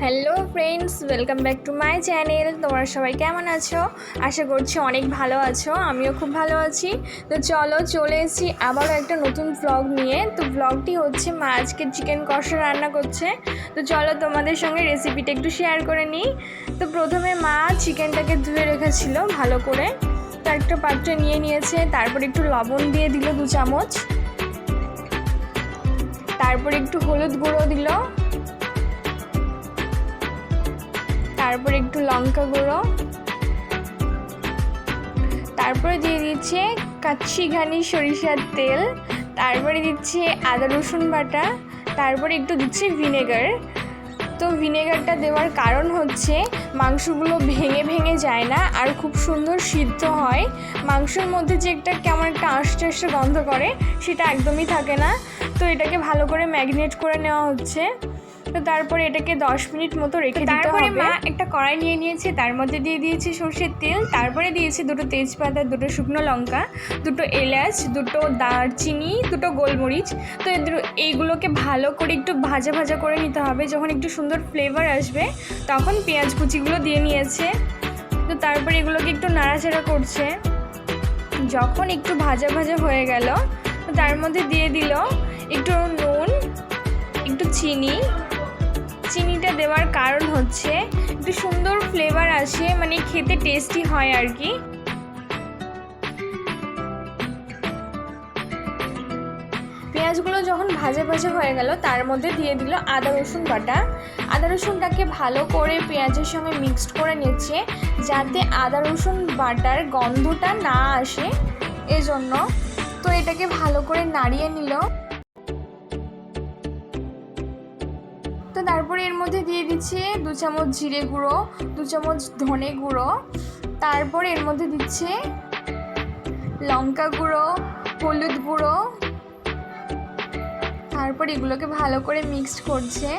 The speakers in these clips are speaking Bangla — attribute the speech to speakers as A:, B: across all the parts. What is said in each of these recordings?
A: Hello friends, welcome back to my channel. তোমরা সবাই কেমন আছো? আশা করছি অনেক ভালো আছো, আমিও খুব ভালো আছি। তো চলে এসেছি আবারও একটা নতুন ভ্লগ নিয়ে। তো ভ্লগটি হচ্ছে মা আজকে চিকেন কষা রান্না করছে। তো চলো তোমাদের সঙ্গে রেসিপিটা একটু শেয়ার করে নিই। তো প্রথমে মা চিকেনটাকে ধুয়ে রেখেছিল ভালো করে, তো একটা পাত্রে নিয়ে নিয়েছে। তারপর একটু লবণ দিয়ে দিল 2 চামচ, তারপর একটু হলুদ গুঁড়ো দিল, তারপর একটু লঙ্কা গুঁড়ো, তারপরে দিয়ে দিচ্ছে কাচ্চি ঘানি সরিষার তেল, তারপরে দিচ্ছে আদা রসুন বাটা, তারপরে একটু দিচ্ছে ভিনেগার। তো ভিনেগারটা দেওয়ার কারণ হচ্ছে মাংসগুলো ভেঙে ভেঙে যায় না আর খুব সুন্দর সিদ্ধ হয়। মাংসের মধ্যে যে একটা কেমন একটা আষ্টে আষ্টে গন্ধ করে সেটা একদমই থাকে না। তো এটাকে ভালো করে ম্যারিনেট করে নেওয়া হচ্ছে। তো তারপরে এটাকে 10 মিনিট মতো রেখে দিতে হবে। তারপরে মা একটা কড়াই নিয়ে নিয়েছে, তার মধ্যে দিয়ে দিয়েছে সরষের তেল, তারপরে দিয়েছে 2টো তেজপাতা, 2টো শুকনো লঙ্কা, 2টো এলাচ, 2টো দারচিনি, 2টো গোলমরিচ। তো এইগুলোকে ভালো করে একটু ভাজা ভাজা করে নিতে হবে। যখন একটু সুন্দর ফ্লেভার আসবে তখন পেঁয়াজ কুচিগুলো দিয়ে নিয়েছে। তো তারপরে এগুলোকে একটু নাড়াচাড়া করছে। যখন একটু ভাজা ভাজা হয়ে গেল তার মধ্যে দিয়ে দিল একটু নুন, একটু চিনিটা দেওয়ার কারণ হচ্ছে একটু সুন্দর ফ্লেভার আসে, মানে খেতে টেস্টি হয় আর কি। পেঁয়াজগুলো যখন ভাজা ভাজা হয়ে গেল তার মধ্যে দিয়ে দিল আদা রসুন বাটা। আদা রসুনটাকে ভালো করে পেঁয়াজের সঙ্গে মিক্সড করে নিচ্ছে যাতে আদা রসুন বাটার গন্ধটা না আসে, এজন্য। তো এটাকে ভালো করে নাড়িয়ে নিল। তো তারপরে এর মধ্যে দিয়ে দিচ্ছে 2 চামচ জিরে গুঁড়ো, 2 চামচ ধনে গুঁড়ো, তারপরে এর মধ্যে দিচ্ছে লঙ্কা গুঁড়ো, হলুদ গুঁড়ো, তারপর এগুলোকে ভালো করে মিক্সড করছে।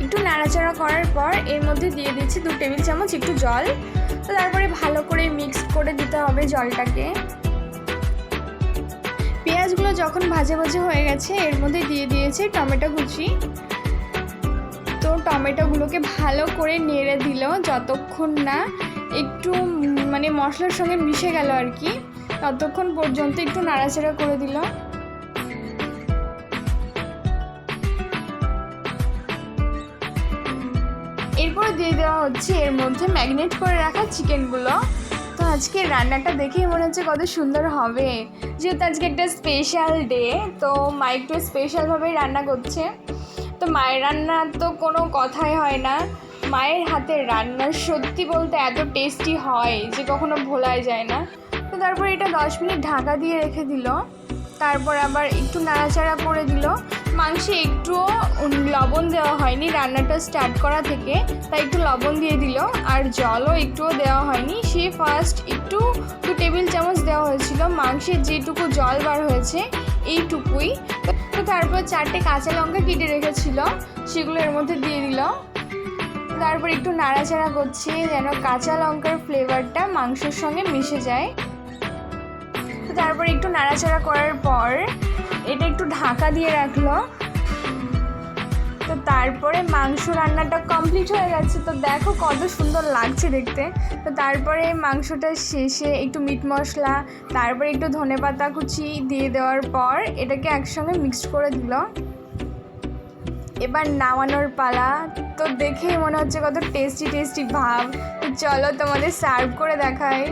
A: একটু নাড়াচাড়া করার পর এর মধ্যে দিয়ে দিচ্ছে 2 টেবিল চামচ একটু জল। তো তারপরে ভালো করে মিক্সড করে দিতে হবে জলটাকে। পেঁয়াজগুলো যখন ভাজা ভাজা হয়ে গেছে এর মধ্যে দিয়ে দিয়েছে টমেটো কুচি। তো টমেটোগুলোকে ভালো করে নেড়ে দিল যতক্ষণ না একটু মানে মশলার সঙ্গে মিশে গেল আর কি, ততক্ষণ পর্যন্ত একটু নাড়াচাড়া করে দিল। এরপরে দিয়ে দেওয়া হচ্ছে এর মধ্যে ম্যারিনেট করে রাখা চিকেনগুলো। তো আজকে রান্নাটা দেখেই মনে হচ্ছে কত সুন্দর হবে, যেহেতু আজকে একটা স্পেশাল ডে। তো মা একটু স্পেশালভাবেই রান্না করছে। তো মায়ের রান্না তো কোনো কথাই হয় না, মায়ের হাতের রান্না সত্যি বলতে এত টেস্টি হয় যে কখনো ভোলাই যায় না। তো তারপর এটা 10 মিনিট ঢাকা দিয়ে রেখে দিল, তারপর আবার একটু নাড়াচাড়া করে দিল। মাংসে একটুও লবণ দেওয়া হয়নি রান্নাটা স্টার্ট করা থেকে, তাই একটু লবণ দিয়ে দিল। আর জলও একটুও দেওয়া হয়নি, সে ফার্স্ট একটু 2 টেবিল চামচ দেওয়া হয়েছিল। মাংসের যেটুকু জল বার হয়েছে এইটুকুই। তো তারপর 4টে কাঁচা লঙ্কা কেটে রেখেছিল সেগুলো এর মধ্যে দিয়ে দিল। তারপর একটু নাড়াচাড়া করছে যেন কাঁচা লঙ্কার ফ্লেভারটা মাংসের সঙ্গে মিশে যায়। তো তারপর একটু নাড়াচাড়া করার পর এটা একটু ঢাকা দিয়ে রাখলো। তো তারপরে মাংস রান্নাটা কমপ্লিট হয়ে গেছে। তো দেখো কত সুন্দর লাগছে দেখতে। তো তারপরে মাংসটা শেষে একটু মিট মশলা, তারপরে একটু ধনেপাতা কুচি দিয়ে দেওয়ার পর এটাকে একসঙ্গে মিক্সড করে দিল। এবার নামানোর পালা। তো দেখেই মনে হচ্ছে কত টেস্টি টেস্টি ভাব। তো চলো তোমাদের সার্ভ করে দেখাই।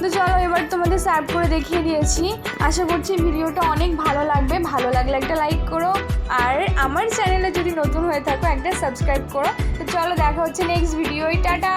A: তো চলো এবার তোমাদের সার্ভ করে দেখিয়ে দিয়েছি। আশা করছি ভিডিওটা অনেক ভালো লাগবে। ভালো লাগলে একটা লাইক করো, আর আমার চ্যানেলে যদি নতুন হয়ে থাকো একটা সাবস্ক্রাইব করো। তো চলো দেখা হচ্ছে নেক্সট ভিডিওয়। টাটা।